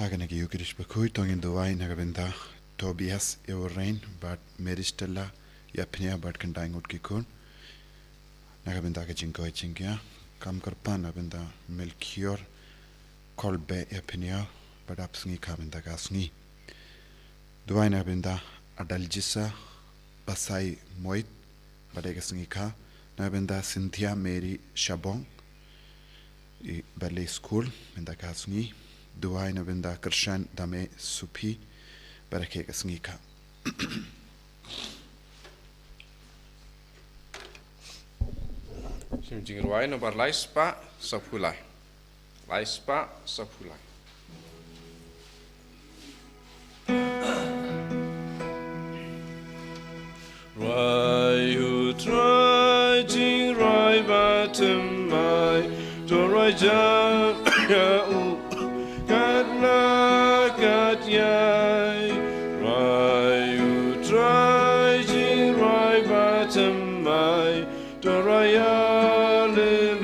Haganagi Ïukharist Bakhuid tong in Dubai nagabenda Tobias Eurain but Meristella Yapnia but Kandaing Utkikun Nagabenda Jinko Chingia Kamkarpan Abenda Melchior Kolbe Yapnia but Apsngi Kabenda Gasngi Dubai nagabenda Adalgisa Basai Moit Badegasngi Ka Nagabenda Cynthia Mary Chabon Ballet School Benda Gasngi Duai na benda Kershan dame supi barake kasngika. Simjing ruai no bar laispa sapulai. Laispa sapulai. Rai hu trai jing rai batem mai do rai ja u Yai, Rai utrai jing rai batem mai, do rai alleluia.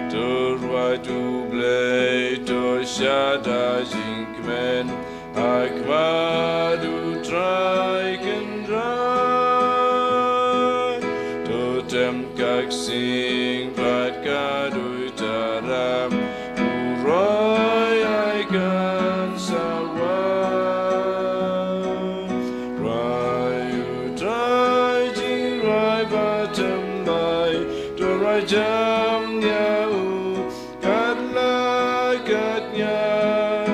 Do rai double, do shada jing men, akvad utrai kendrai, do tem kak sing bad kadu taram. Rai I can sawan Rai utrai jing rai batem mai do rai jam yau katla katnyai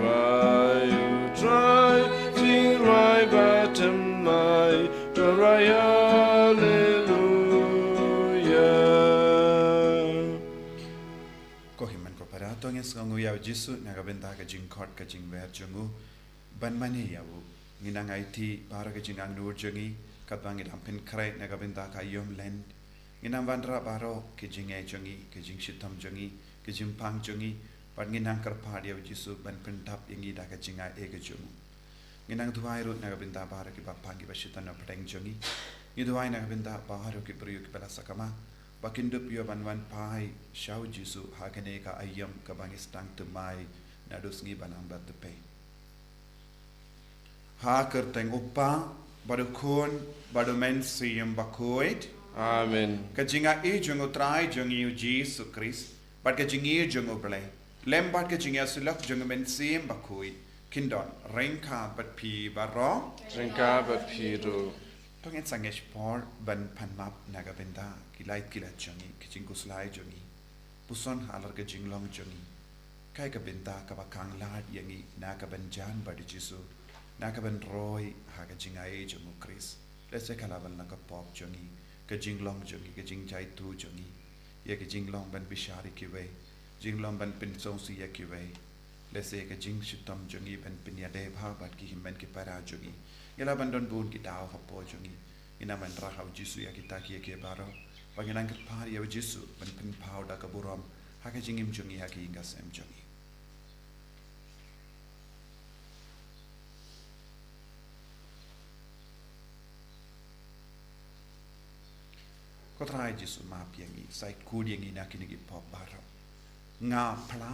Rai utrai jing rai batem mai do rai Tong is ngu yaw Jisu nagabenda ka jing kot ka jing ver jungu ban mani yaw nginang IT para ka jing ang nur jungi katbang idam pen krai nagabenda ka yom land nginang vandra baro ka jing e jungi ka jing shitam jungi ka jing pang jungi pat nginang karpad yaw Jisu ban pen tap yangi da ka jing e ka jungu nginang duwai rut nagabenda para ki bapang ki bashitan na pateng jungi ngiduwai nagabenda para ki priyo ki bala sakama Bakindup yo banwan pai shau Jisu hakane ka ayam ka bangi Sdang temai nadus ngi banam bat tepe. Ha kerteng upa badu kun badu men siyam Bakhuid. Amen. Ka jinga e jungo trai jungi Jisu Christ. Bat ka jingi jungo ble. Lem bat ka jinga sulak jungo men siyam Bakhuid. Kindon rengka bat pi baro. Rengka bat pi do. Tong en sangesh por ban panmap nagabenda kilait kilat jungi kijing kuslai jungi puson halar ka jinglong jungi kai ka benda ka bakang lad yangi naka ban jan badi Jisu naka ban roy ha ka jingai jungu Chris lese kalaban na ka pop jungi ka jinglong jungi ka jingjai tu jungi ya ka jinglong ban bishari kiwe jinglong ban pinsong si ya kiwe lese ka jing shitam jungi ban pinya de bha bat ki himban ki para jungi Yala bandon bun ki daw ha po jungi ina man ra haw Jisu ya kita ki ke baro panginang kat par ya Jisu ban pin pau da ka buram ha ka jingim jungi ha ki inga sem jungi ko trai Jisu ma piangi sai kud yangi na ki ni pop baro nga pla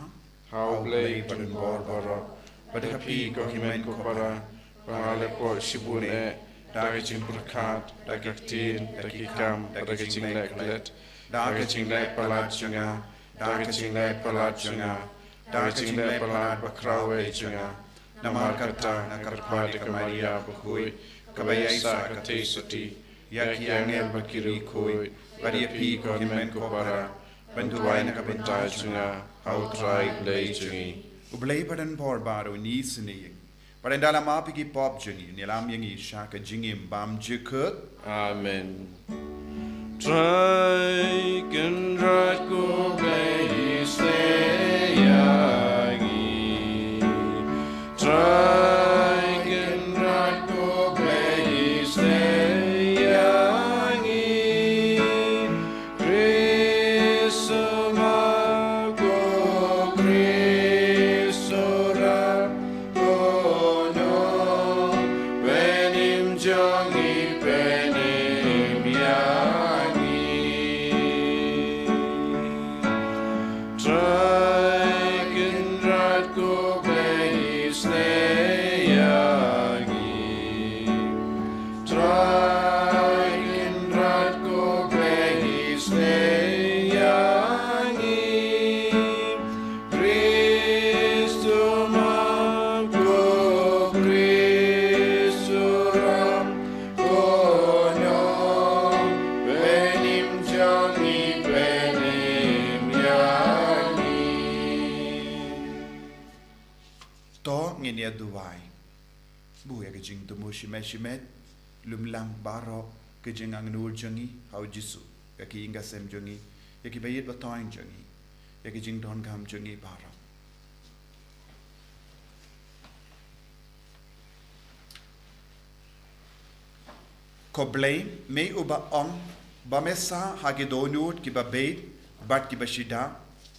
How play ban bor baro badapi ko himen ko para Pangale po sibune dagajing burkat dagaktin dagikam dagajing leklet dagajing lek palat junga dagajing lek palat junga dagajing lek palat bakrawe junga namar kata nakarpade ka Maria Bakhuid kabayasa ka tesuti yaki angel bakiri koi bariapi ko himen ko para bantuai na kabenta junga how try play jungi ublay badan bor baro ni sini But in dalam api ki pop jungi nilam yangi shaka jingim bam jikut. Amen. Try can right go play stay yagi. Try can right go play stay yagi. Christmas go Christmas. Jongi penim. to nginia duwai bu ya kejing tumu shimet lumlang baro kejing ang nur jongi hau Jisu ya ki inga sem jongi ya ki bayit batoin jongi ya kejing don gam jongi baro ko blame me uba om ba mesa hagedonut ki ba bait bat ki bashida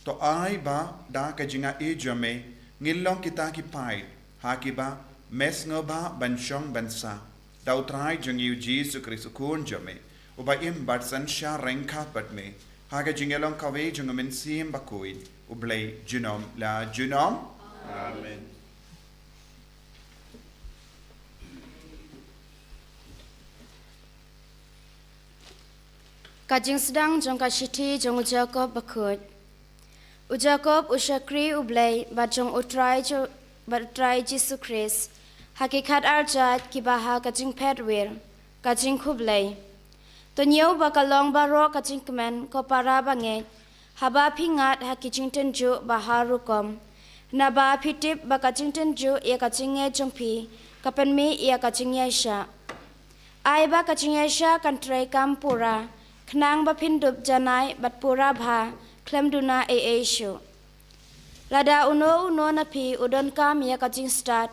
to ai ba da kejinga e jame ngilong kita ki pai hakiba mes ngoba banshong bansa dau trai jongi Jisu Christ kun jame uba im bat san sha renka pat me haga jingelong kawe jongamin sim Bakhuid ublay junom la junom Amen. Kajing Sdang jong kashiti jong Jacob Bakhuid. Jacob ushakri ublay bajong utray Jisu Christ. Hakikat arjat kibaha kajing pedwir kajing kublay. Tonyo bakalong baro kajing kemen ko para banget. Haba pingat hakijing tenju baharukom. Naba pitip bakajing tenju ia kajing jongpi kapenmi ia kajing yasha. Ai ba kajing yasha kantray kampura. Knang bapindup janai bat pura bha klemduna shu. Lada uno na pi udon kam ya kajing start.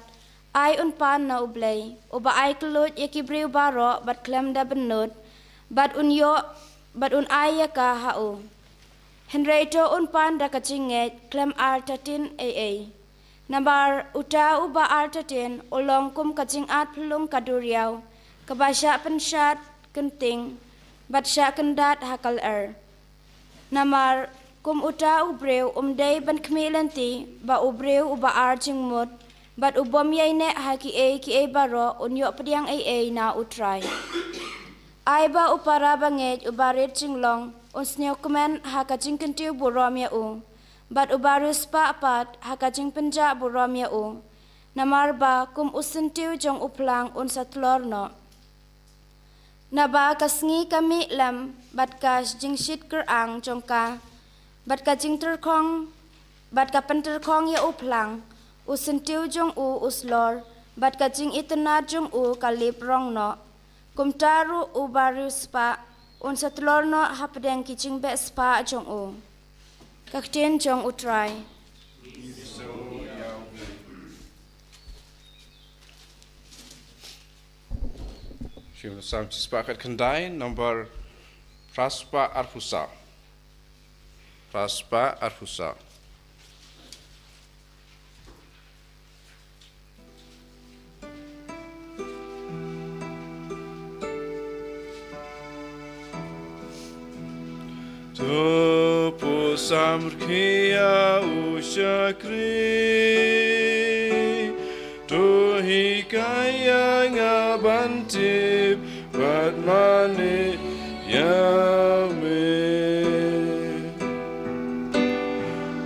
Ai unpan na ublay. Uba ai kelut ya kibriu baro bat klemda benut. Bat un ai ya ka hau. Henreito unpan da kajing klem artatin Nambar uta uba artatin ulong kum kajing at pelung kaduriau. Kabasya pensat kenting. Bat sya kendat hakal Namar kum uta ubreu day ban kmilanti ba ubreu uba arjing mut bat ubom yaine haki ki baro unyo pediang na utray. Ai ba upara banget ubarit jinglong unsnyo kemen hakajing kentiu burom ya bat ubarus pa apat hakajing penja burom ya Namar ba kum usentiu jong uplang unsatlor no. Naba kasngi kami lam bat kas jingshit kerang jongka bat ka jing terkong bat ka penterkong ya uplang usentiu jong uslor bat ka jing itena jong kalip rong no kumtaru baru spa unsatlor no hapdeng kijing be spa jong kakten jong utray. Siapa sam sepakat kendai nomor Raspa Arfusa. Raspa Arfusa. Tu pusamrkia usyakri tu hikaya ngabantip batmane yame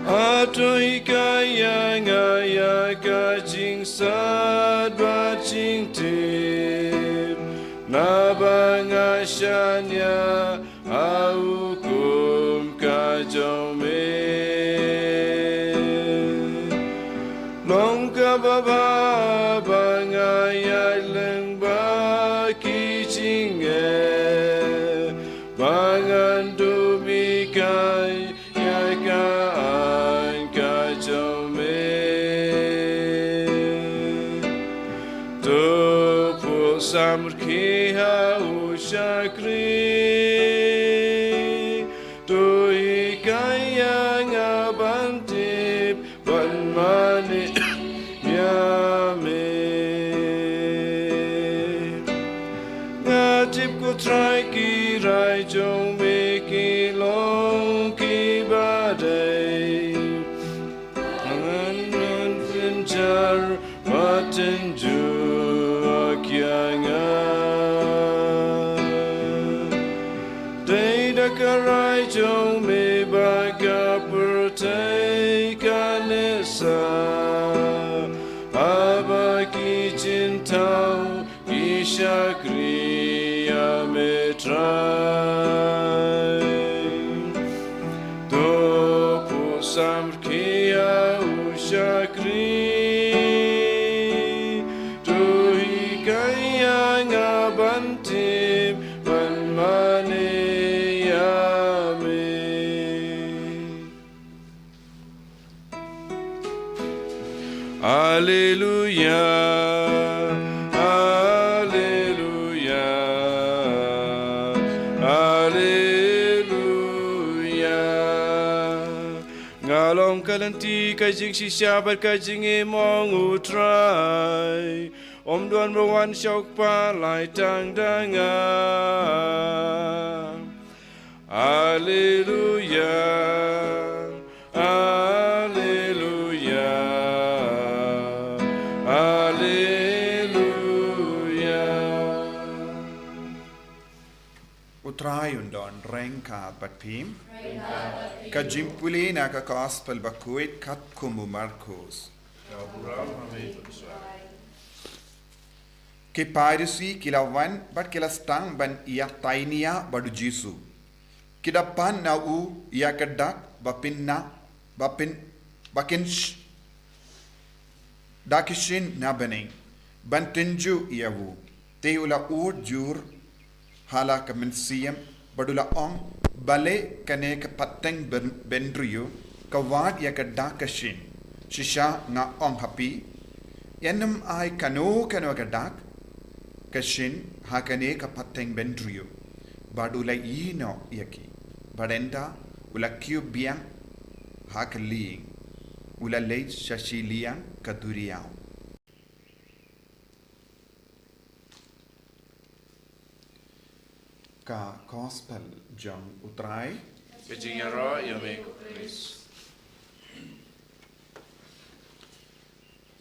atu hikaya ngaya kajing sad bajing tip nabangasyanya aukum kajome nongka baba bangaya leng baki jinge bangan dumikai ya kaan kajome tu pusamrki usyakri tu hikaya ngabantip banmane try ki rai jong me ki long ki badai angan finjar maten ju akyanga dei da karai jong me baga pertai kanesa abaki cintau isyakri try to pusamrkia usyakri Alleluia, Alleluia, Alleluia. Ngalong kalanti kajing shisha bar kajing emong utrai. Om Duan Berwan Syok Palai Tang Dangan. Alleluia, Alleluia, Alleluia. Utrai undon rengkat batim. Kajimpuli na ka gospel Bakhuid kat kumu Marcos. Ke Pius kilawan bat kila Sdang ban ia Taïew badu Jisu. Kidapan na u ia kedak bakin dakishin na bening ban tenju ia wu te ula ur jur hala kamensiam badula ong bale kane ke pateng bendriyo kawad ia kedakishin shisha nga ong happy yanam ai kano kedak kashin hakane ka pateng bendriyo badula ino yaki badenta ula kyubiang hakaliing ula leit shashiliang kaduriao ka gospel jong utrai Kajingaro Yomeko Chris.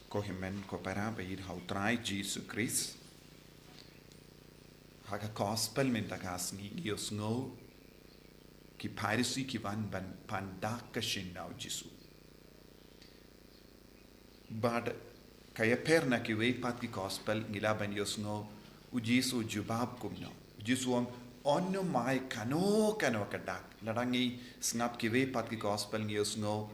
ko himen ko para bayid hautrai Jisu Christ haka gospel minta kasni gios ngo ki Pius ki van ban pandak kashin now Jisu but kaya perna ki we pat ki gospel ngila ban yos ngo u Jisu jubab kumno Jisu onno mai kano kadak ladangi snap ki we pat ki gospel ngiyos ngo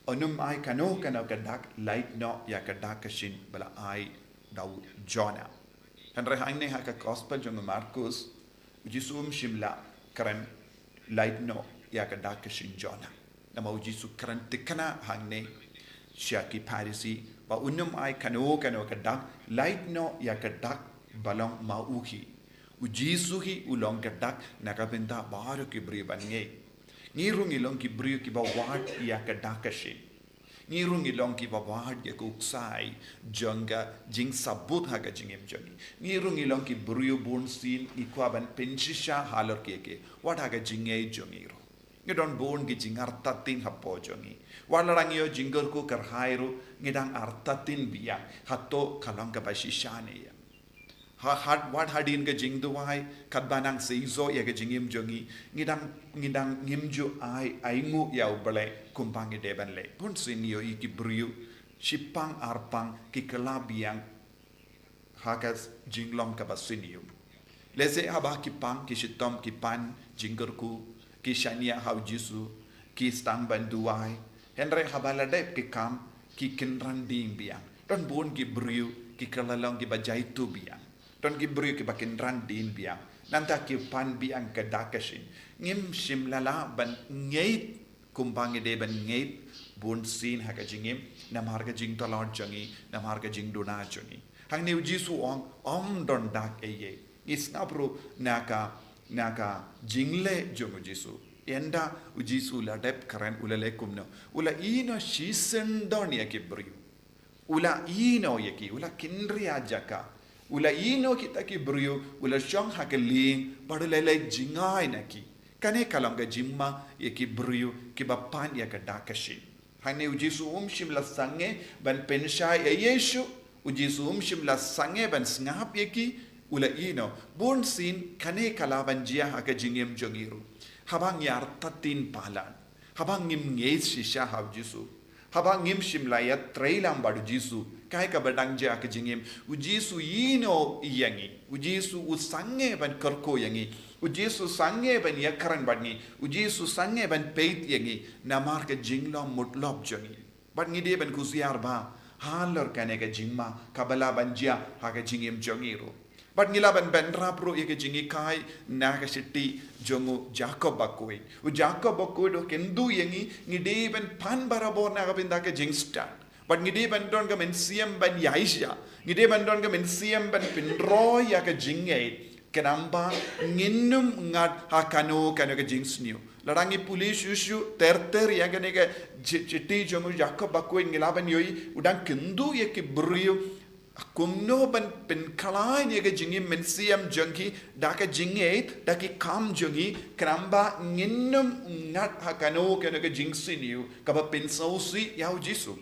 onno mai kano kadak light no ya kadak kashin bala ai daw Jonah Henry Haine haka gospel jong Marcos Jisu shimla karen light no ya kadak kashin Jonah nama Jisu karen tikana hangne shaki Parisi ba unum ai kano kadak light no ya kadak balong mauhi Jisu hi ulong kadak nakabenta baru ki bri bange ngirung ilong ki bri ki ba wat ya kadak kashin ngirung ilong ki ba wat ya kuksai jonga jing sabut haga jingem jongi ngirung ilong ki bri bun sin ikwaban penshisha halor keke wat haga jinge jongiro ngidon bon ki jingar tatin hapo jongi walarang yo jingor ku karhairu ngidang artatin biya hatto kalong ka basishane ya what hadin ga jing duwai kadbanang seizo ya ga jingim jongi ngidang ngimju aingu ya ubale kumpangi deban le pun sinio iki briu shipang arpang ki kelabiang hakas jinglom ka basinio leze haba ki pang ki shitom ki pan jinggerku ki shania hau Jisu ki Sdang banduai henre habala dep ki kam ki kinran ding biang don bon ki briu ki kalalong ki bajaitu biang Don ki bru ki bakin randin biang nanta ki pan biang ke dakashin ngim shimlala ban ngeit kumbangi de ban ngeit bun sin haka jingim namar ka jing tolor jangi namar ka jing dona jangi hang ni Jisu om don dak eye isnapru naka jingle jongo Jisu enda Jisu la dep karen ulale kumno ula ino shisen don ya ki bru ula ino yaki ula kindria jaka Ula ino kita ki brio, ula syong hakeling, baru lelai jingai naki. Kane kalam ga jimma ye ki brio, ki bapan ya ka dakashin. Hane Jisu shimla sange ban pensha ya Yesu, Jisu shimla sange ban ngap ye ki, ula ino, bon sin kane kalaban jia haka jingem jongiru. Habang yar tatin palan, habang ngim nges shisha hau Jisu. Habang ngim shimla ya trailam badu Jisu. Kai ka badang ja ka jingim Jisu ino yangi Jisu usange ban karko yangi Jisu sange ban yakaran badngi Jisu sange ban peit yangi namar ka jinglo mutlob jangi badngi de ban kusiar ba halar kane ka jingma kabala ban ja ha ka jingim jangiro badngi la ban rapro ye ka jingi kai na ka sitti jongu Jacob Bakhuid Jacob Bakhuid kendu yangi ngide ban pan barabor na ka binda ka jingsta but ngide bandon ka men siam ban yaisha ngide bandon ka men siam ban pinroy ya ka jingay kenamba nginnum ngat hakano kano ka jingsniu larangi pulis yusu terter ya ka nega chiti jongu Jacob Bakhuid ngilaban yoi udang kendu ya ki brio kumno ban pen kalai ni ka jingim men siam jangki daka jingay daki kam jangi kenamba nginnum ngat hakano kano ka jingsniu kaba pensausi yau Jisu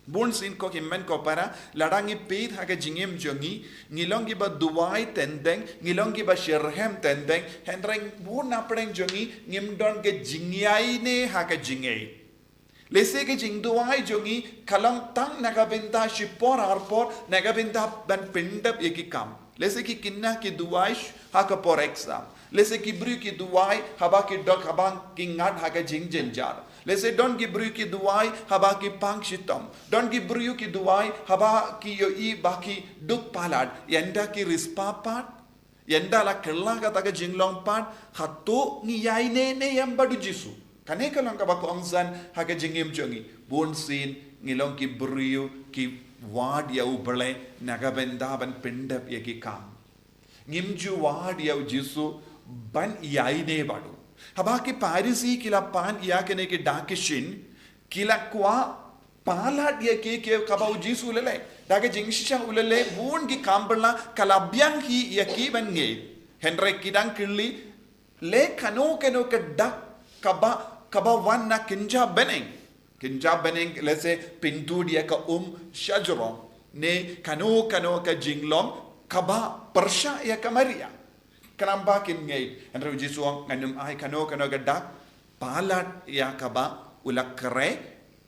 Born sin ko himmen ko para larangi peit haga jingim jongi ngilongi ba duwai tendeng ngilongi ba sherhem tendeng hendreng born apreng jongi ngimdon ke jingyai ne haga jingei lese ke jing duwai jongi kalang tang nagabenta shipor arpor nagabenta ban pendap yeki kam lese ki kinna ki duwai haga por exam lese ki bru ki duwai haba ki dok habang kingat haga jing jenjar Let's say, don't give bru ki duwai haba ki pang shitam. Don't give bru ki duwai haba ki yo I baki duk palad. Yenda ki rispa pat. Yenda la kella kata ka jinglong pat. Hato ngiyai ne yang badu Jisu. Kane kalong ka bako angsan haka jingim jongi. Born sin ngilong ki bru ki wad ya ubale nagabenda ban pendap ya ki kam. Ngimju wad ya Jisu ban iyai ne badu. Habaki Parisi kila pan iya kene ke dakishin kila kwa pala dia ke kabau Jisu lele dake jingsha ulele bun ki kambala kalabyang hi yaki bange Henry kidang kili le kano ke dak kaba wan na kinja beneng let's say pintu dia ka shajro ne kano ka jinglong kaba persha ya kamaria Kenapa kini? Henry Jisu nganum ai kano gadak palat ya kaba ulak kere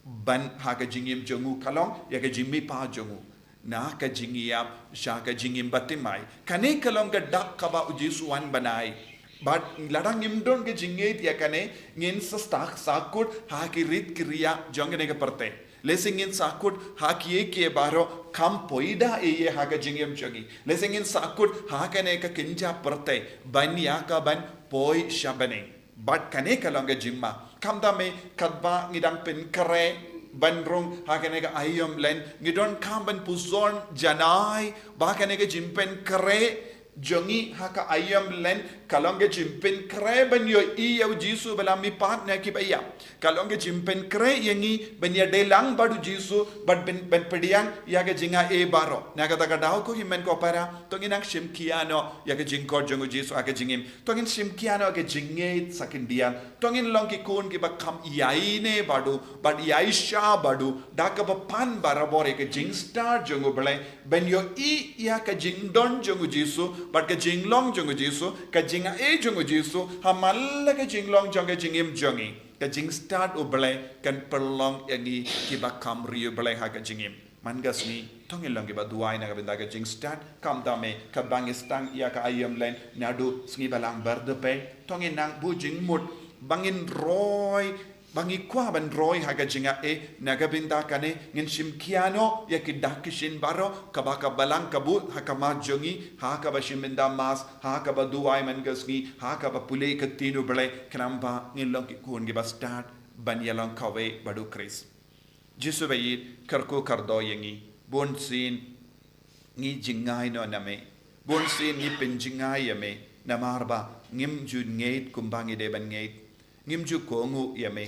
ban haga jingim jongu kalong ya ka jimmi pa jongu na ka jingiap sha ka jingim batimai kane kalong gadak kaba Jisu wan banai but ladang imdon ke jingit ya kane ngin sastak sakut ha ki rit kriya jongene ke perte Lesing in sakut haki ke baro kam poida ye haga jingem jogi. Lesing in sakut hakane ka kinja perte banya ka ban poi shabane. But kane ka longa jimma. Kam da me kadba ngidang pin kare banrong hakane ka ayom len ngidon kam ban puson janai ba kane ka jimpen kare jongi haka ayam len kalonge jimpen kre ban yo I yaw Jisu balami pat na kibaya kalonge jimpen kre yangi ban ya delang badu Jisu bad ben pediang yaga jinga e baro naga daga daw ko himen ko para tongin ang shimkiano yaga jingko jongo Jisu aga jingim tongin shimkiano aga jinge sakindian tongin long ki kun ki bakam yaine badu bad yaisha badu daga pan barabore ke jing star jongo bale ben yo I yaga jingdon jongo Jisu but ka jinglong jongo Jisu ka jinga e jongo Jisu hamalla ka jinglong jongo jingim jongi ka jing start ubale kan perlong yangi kiba kam rio bale ha ka jingim mangas ni tongin lang kiba duai na ka binda ka jing start kam dame ka bang Sdang ya ka ayam len nadu sngi balang berdepe tongin nang bu jing mut bangin roy bangi kwa ban roy haga jinga e naga binda kane ngin shimkiano ya kidakishin baro kabaka balang kabu hakama jongi haka ba shiminda mas haka ba duai mangasni haka ba pule katinu bale kanamba ngin long ki kun gi ba start ban yalong kawe badu kris Jisu bayit karko kardo yangi bon sin ngi jingai no name bon sin ngi pinjingai yame namarba ngim ju ngeit kumbangi de ban ngeit ngim ju kongu yame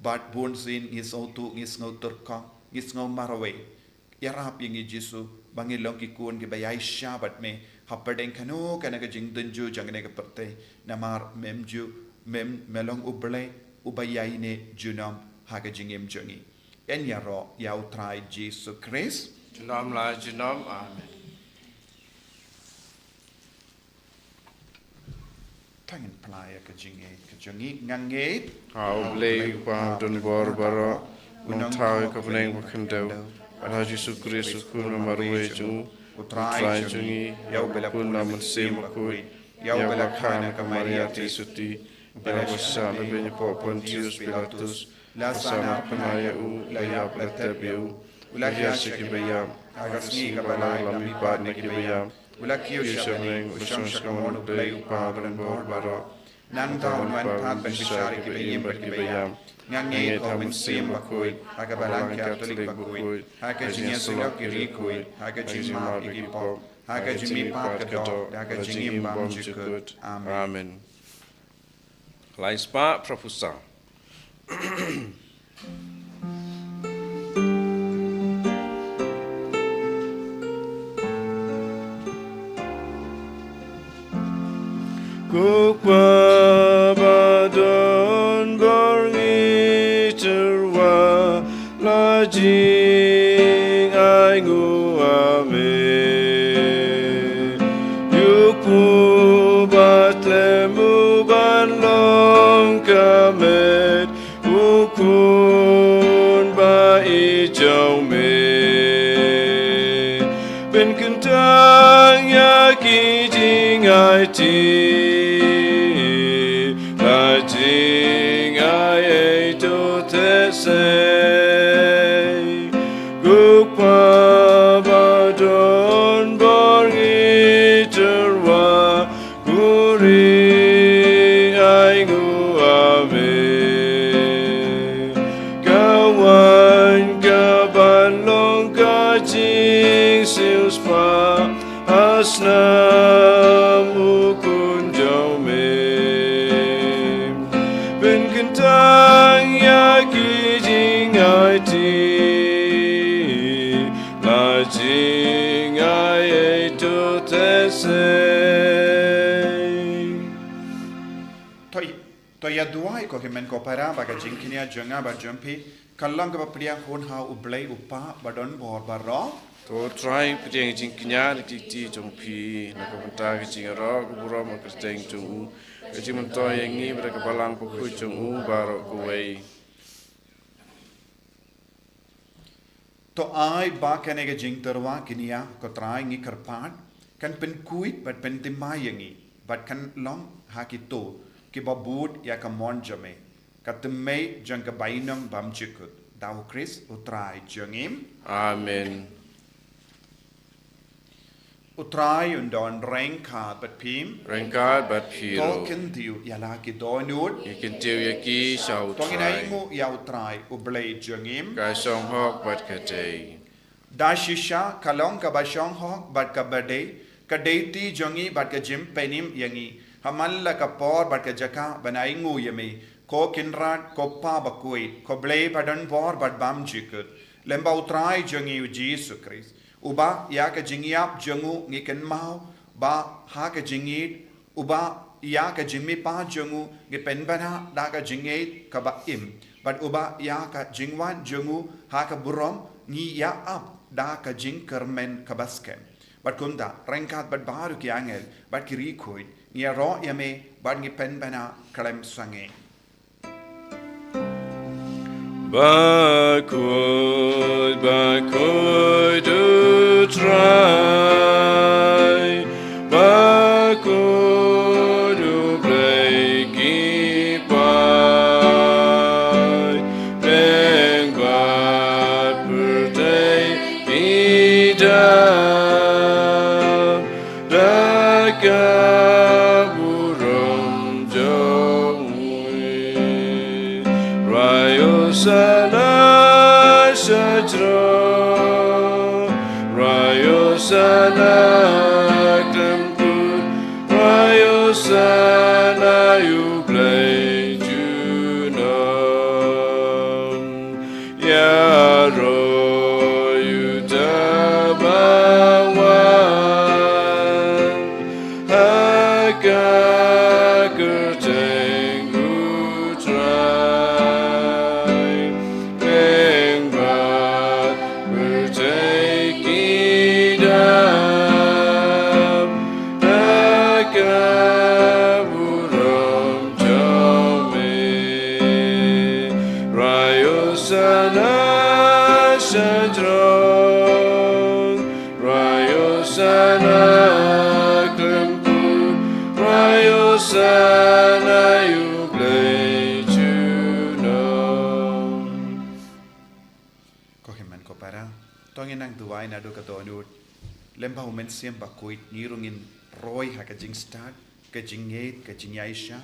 but born sin ngis autu ngis ngau turka ngis ngau marawe yarap yangi Jisu bangi long ki kun gi bayai shabat me hapadeng kanu kana ga jingdun ju jangne ga perte namar memju mem melong uble ubayai ne junam haga jingem jongi en yaro yau trai Jisu Christ junam la junam amen tangin playa ka jingi ngange How blay Pardon Barbara no tawe ka bleng wakendau ala Jisu Christ kuna marwe ju utrai jungi yau bela kuna mansem Bakhuid yau bela kana ka Maria Tisuti bela wasala benya po Pontius Pilatus la sana kanaya u la ya platebiu ula ya shikibaya agasni ka bala lami pa nikibaya ula kiyo shameng usang skamon blay Pardon Barbara nan taon wan pat ben bishari ki bayim ber ki bayam ngangi komen sim Bakhuid haga balang Catholic Bakhuid haga jingi silo ki rikuid haga jingma ki pop haga jimi pat kadok haga jingi bam jukut Amen. Laispa propusa. Kukwa badon borngi terwa lajing ai ngu ame yukpu batlemu ban long kamet ukun ba ijau me ben kentang ya ki jing ai ti say Gukpa badon borngi terwa guri aingu ame kawan kaban long kajing siuspa asnam ukun jaume ben kentang yaki lajing ai to to ya duai ko himen ko para baga jingkinia jonga ba jumpi kallang ba priya hon ha ublai upa badon bor baro to try priya jingkinia ti jongpi na ko ta jingaro ko buro ma kristeng chung ke jimun to yangi bra ka balang ko khu chung baro ko wei to ai ba kanega jing terwa kinia ko trai ngi karpat kan pen kuit bat pen timayangi bat kan long hakito ki babud ya ka mon jame katme jang ka bainam bam chikut daw Chris utrai jangim Amen. utrai undon rengka bat pim Rengkat bat to piro. ken diu ya la ki donut Yakin tiu yaki shau to ngai try. mu ya utrai ublai jangim Ka song hok bat katei. da shisha kalong ka bashong hok bat ka bade ka deiti jongi bat ka jim penim yangi hamalla ka por bat ka jaka banai ngu yami ko kinrat ko pa Bakhuid ko blei padan por bat bam jikut lemba utrai jongi Jisu Christ uba ya ka jingiap jongu ngiken mau ba ha ka jingit uba ya ka jimmi pa jongu ngi penbana da ka jingit ka ba im bat uba ya ka jingwan jongu ha ka burom ngi ya ap da ka jing kermen ka basken bat kunda rengkat bat baru ki angel bat ki rikuid ngi ro yame bat ngi penbana kalem sange Bakhuid, Bakhuid utrai Bakhuid ublai kipai Rengbat pertai idam Daka burung jauhi Rayo sana sajra Rayo sana klemput Rayo sana yublai junam Ya ro yudabawan Haka kerteng utrai Pengbat bertek idam Haka buram jaume Rayo sana sajrong Rayo sana klemput Rayo sana yublai junam ko himen ko para tongin nang duai na do ka donut lemba umen siem Bakhuid nirungin roy ha ka jing start ka jing eight ka jing aisha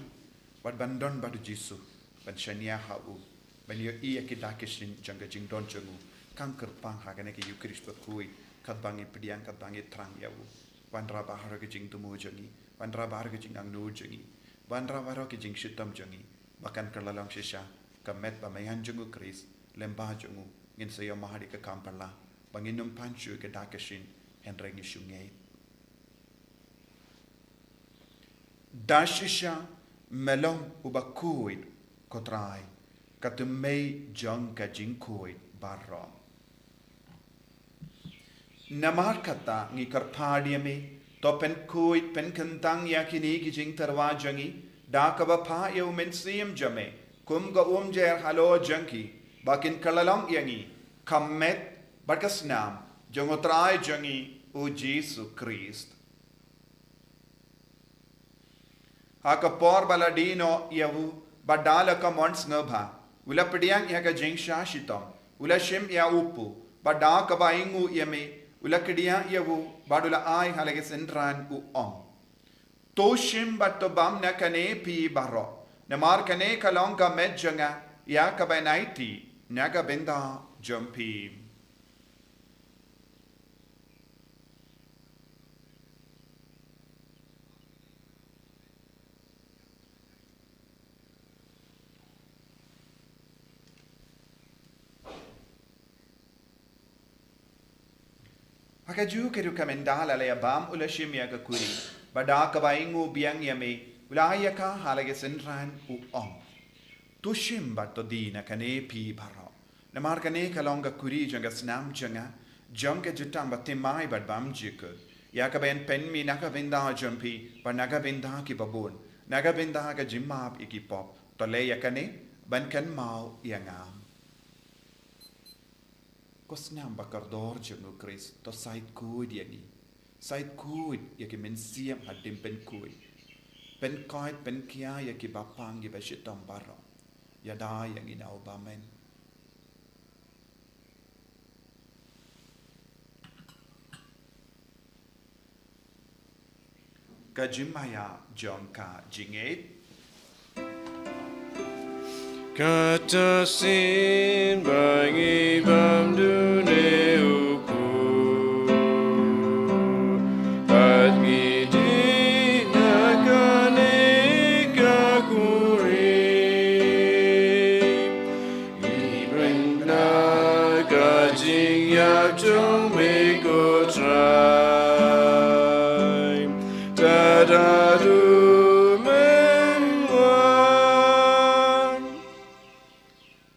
But bandon badu Jisu, ban shania hau, ban yo iya kidakishin janga jingdon jangu, kanker pang hagane ki Ïukharist Bakhuid, kadbangi pediang kadbangi trang yawu, bandra bahara ki jing tumu jangi, bandra bahara ki jing angnu jangi, bandra bahara ki jing shitam jangi, bahkan kerlalang shisha, kamet pamayan jangu Kris, lemba jangu, ngin sayo mahadi ke kampala, banginum panchu ke dakishin, en rengi shungay. Dashisha melong ubakhuid kotrai katumei jong ka jingkuid barro. Namar kata ngi karpadiame to pen kuid pen kentang yakini ki jing tarwa jangi da kaba pa yau men siem jame kum ga jer halo janki bakin kalalang yangi kammet barkasnam jongotrai jangi u Jisu Christ. Haka por baladino yavu badala ka mons ngabha ula pediang ya ka jingsha shitom ula shim ya upu bada ka baingu yame ula kedia yavu badula ai halage sendran u om to shim batto bam na kane pi baro na mar kane kalong ka medjanga ya ka banaiti naga benda jumpi. Hakaju keru kamendala le abam ula shimya ka kuri bada ka baingu biang yame ulaya ka halage senran u om tushim batto dina kane pi baro na mar kane kalonga kuri janga snam janga janga jutam batte mai bad bam jik ya ka ben pen mi naka venda jumpi ba naga venda ki babon naga venda ka jimap ikipop to le ya kane ban kan mau yanga Kosnam bakardor jangu Kris to sait kuid yani sait kuid yaki men siam hadim pen kuid pen kait pen kia yaki bapang gi beshitam baro yada yang inau bamen kajimaya jongka jinget Kata sin bagi bam dunia upu Pagi di nakane kakuri Ibreng na kajing yak jong meko try Tadadu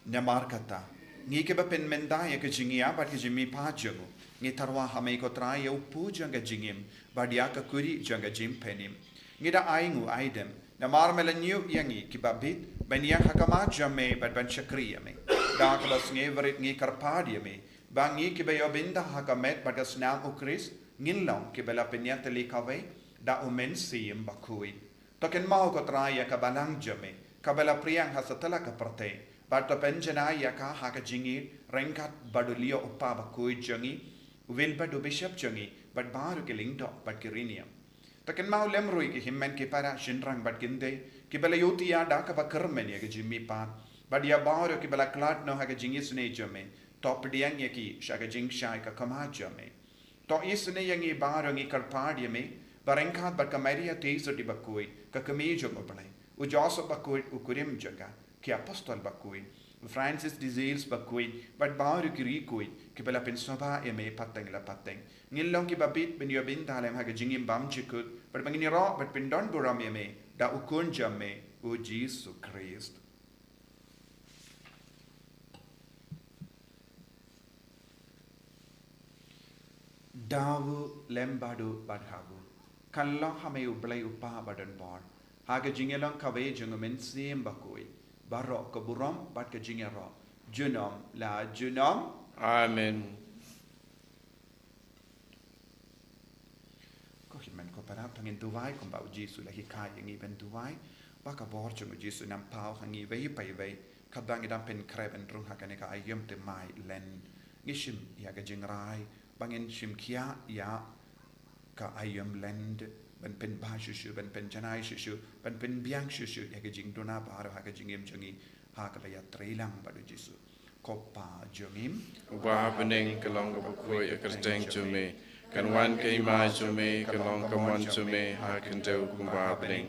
Namar kata, ngi ke bapen menda ya ke jingia bat ke jimi pa jangu, ngi tarwa hame ko tra ya upu janga jingim, badia ka kuri janga jim penim. Ngi da aingu aidem, namar melanyu yangi ki babit, ben yang hakama jame bat ban shakri yame. Da kalas ngi verit ngi karpad yame, ba ngi ki bayo binda hakamet bat kasnam ukris, ngilong ki bela penyatali kawe, da umen siyem Bakhuid. Token mau ko tra ya kabalang jame, kabela priang hasatala ka parte. Bato penjana yaka haka jingi rengkat badulio upa Bakhuid jangi will badu bishop jangi but baru ke lingdo but kirinium taken mau lemrui ki himmen ki para shinrang but kinde ki bela yutia da ka bakermen ya ke jimmi pa but ya baru ki bela klat no haka jingi sune jame top diang yaki shaka jing shai ka kama jame to isune yangi baru ngi karpad yame barengkat but kamaria teiso di Bakhuid ka kami jomo bale u joso Bakhuid u kurim jaga ki apostol Bakhuid, Francis Disease Bakhuid, but baru kiri kuid, ki bela pensoba eme pateng la pateng. Ngilong ki babit ben yo bin dalem haga jingim bam chikut, but bangini ro but pendon buram eme da ukun jamme u Jisu Christ. Dawu lembadu badhavu, kallo hame u blay upa badan bar, haga jingelong kawe jungumen sim Bakhuid. Barok ke buram bat ke jingero junom la junom Amen. ko himen ko para pangin duwai ko ba Jisu la hikai yang iben duwai ba ka bor chung Jisu nam pau hangi vei pai vei ka bang idam pen kreben rung hakane ka ayem te mai len ngishim ya ga jingrai bangin shim kia ya ka ayem lend ban pen ba shu ban pen janai shu ban pen biang shu ya ke jing dona baro ha ke jingem jongi ha ka ya trailang badu Jisu kopa jongim Wa bening kalong ka Bakhuid akarteng chume kan wan kay ma chume kalong ka mon chume ha kan teu kumba bening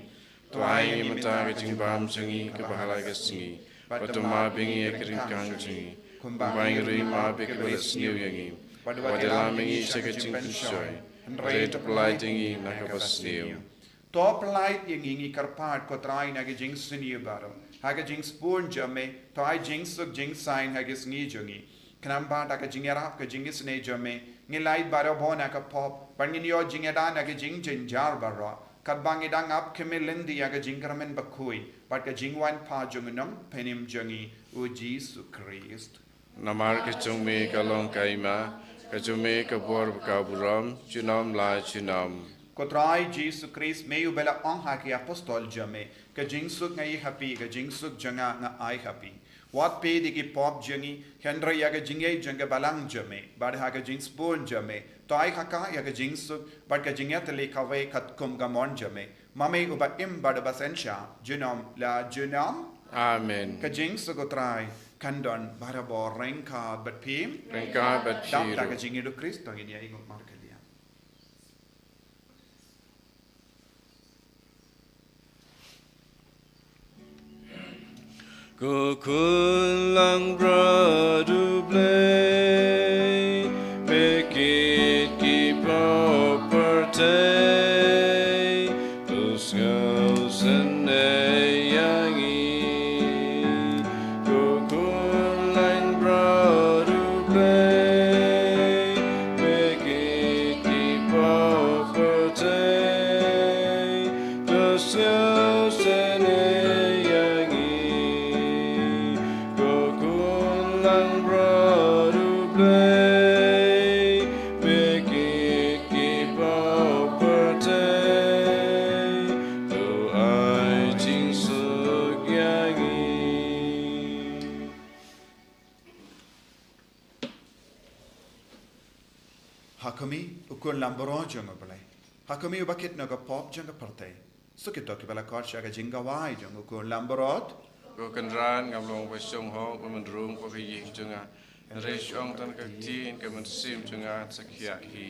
tuai mata ka jingbam chungi ka bahala ka sngi patuma bingi akrin kang chungi kumbang ri ma bekle sniu yangi wadela mingi chaka jingpen shoy rate polaitingi nakabasniu top light yang ingi karpat ko try na ge jing sini baro ha ge jing spoon jame to ai jing suk jing sign ha ge sngi jongi kanam ba ta ge jing arap ge jing sne jame ngi light baro bona ka pop pangin yo jing ada na ge jing jin jar baro kat bang idang up kemelin di ya ge jing karamen Bakhuid but ge jing wan pa jongunam penim jongi u Jisu Christ namar ke chungme kalong kaima ka chume ka bor ka buram chunam la chunam Kotrai Jisu Christ meio bela on haki apostol jame ka jingsuk ngai happy ka jingsuk janga nga ai happy wat pe di ki pop jangi hendra ya ka jingei janga balang jame bad ha ka jings bon jame to ai haka ya ka jingsuk bad ka jingat le kawe kat kum ga mon jame mame uba im bad basensha junam la junam amen ka jingsuk kotrai kandon barabo renka bat pim rengka bat dam ta ka shiru jingidu Kristo ini ai ngok mar kalia Go kulang bradu blay, make it keep property, those girls and yangi. Go kulang bradu blay, make it keep property, those girls and Hakami ukun lamboro jonga balai. Hakami ubakit naga pop jonga partay. Sukito ki bala kor shaga jinga wai jonga ukun lamborot. ko kan ran ngam long ba song ho man rum ko ki chunga re shong tan ka tin ka man sim chunga sakya hi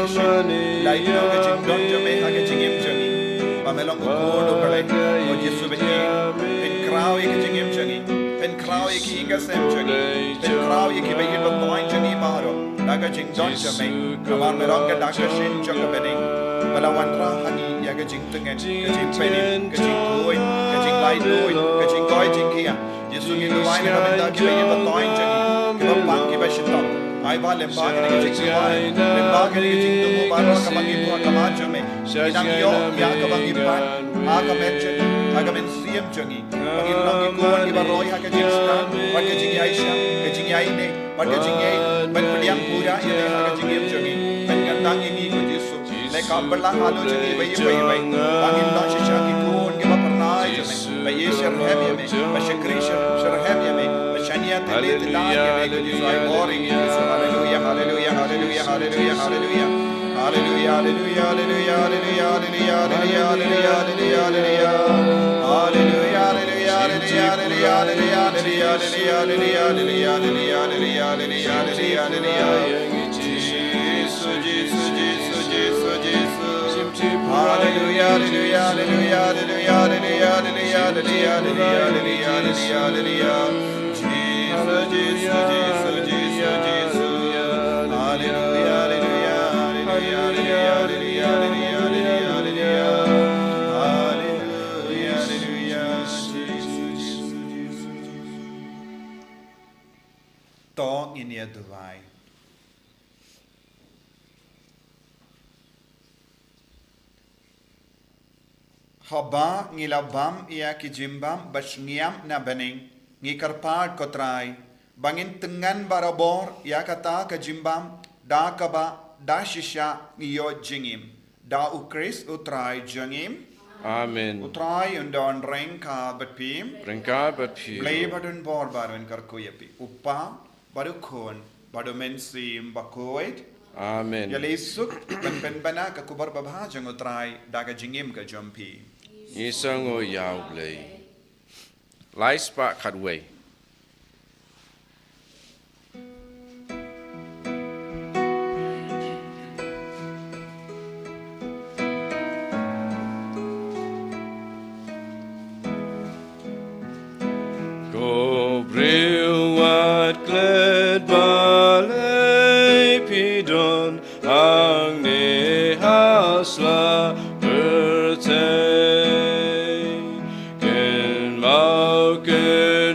kashin lai no ka jing don jame ha ka jing im jangi pamelong ko do pare o Jisu beti pen krau ye ka jing im jangi pen krau ye ki inga sem jangi pen krau ye ki bayi ba point jangi maro da ka jing don jame kamar merong ka da kashin jang ka bening balawan ra hani ya ka jing tengen ka jing penin ka jing koi ka jing lai doi ka jing koi jing kia Jisu ngi do wine ka benda ki bayi ba point jangi ki ba pang ki ba shitong ai ba lemba ka ni jing wai lemba ka ni jing tu ba ro ka bangi bu ka ma jame inang yo ya ka bangi pan ha ka mention ha ka men siem jangi bangi long ki ko ni ba roi ha ka jing sta ba ka jing aisha ka jing ai ne ba ka jing ai ban pediang pura ya ha ka jing jangi ban gandang ngi ko Jisu le ka bala halo jangi bayi bangi long shi ki ko ni ba parna jame bayi shar hem ya me ba shakri shar hem ya me ba shania tele tela ya me ko Jisu ai glory hallelujah hallelujah hallelujah hallelujah hallelujah hallelujah hallelujah hallelujah hallelujah hallelujah hallelujah hallelujah hallelujah hallelujah hallelujah hallelujah hallelujah Jesus Jesus Jesus Jesus Jesus hallelujah hallelujah hallelujah hallelujah hallelujah hallelujah hallelujah hallelujah hallelujah Jesus Jesus Jesus Jesus Jesus hallelujah hallelujah hallelujah hallelujah hallelujah hallelujah hallelujah hallelujah Jesus to nginia duwai Haba ngilabam ia kijimbam basngiam na bening ngikarpad kotrai bangin tengan barabor ia kata kajimbam da kaba da shisha ngiyo jingim da ukris utrai jingim Amen. Utrai undon rengka batpim Rengka batpim play badun bor barun karkuyapi upa badukon badumensim Bakhuid Amen. Yalisuk ben bana ka kubar babha jang utrai daga jingim ka jompi Isango yauble Laispa kadway Go bril wat gled balay pidon ang ni hasla bertay ken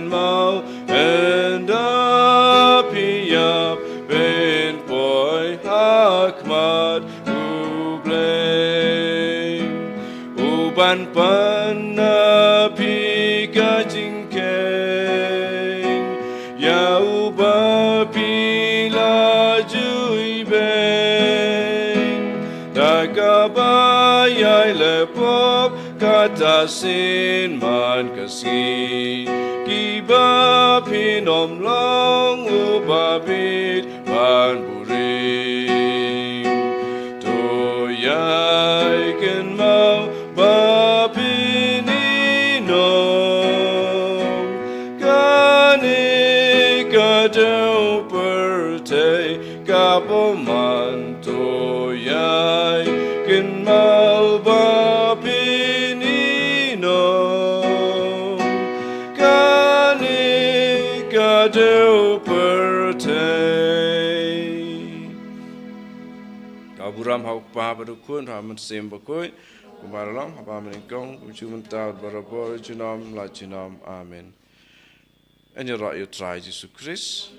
mau and apiyap ben boy hakmat ublay uban pan apika jingkeng ya uba pila jui ben dakabayay lepop katasin man kasi kiba pinom long ubabit panburing toyay ken mau bapininom kani kadau pertay kapaman toyay ken mau bapininom kani kadau pertay kaburam hauk pa badukun haman sem Bakhuid kumaralam haba Nyngkong kumchumentad barabor junam la junam amen. And you try Jisu Christ.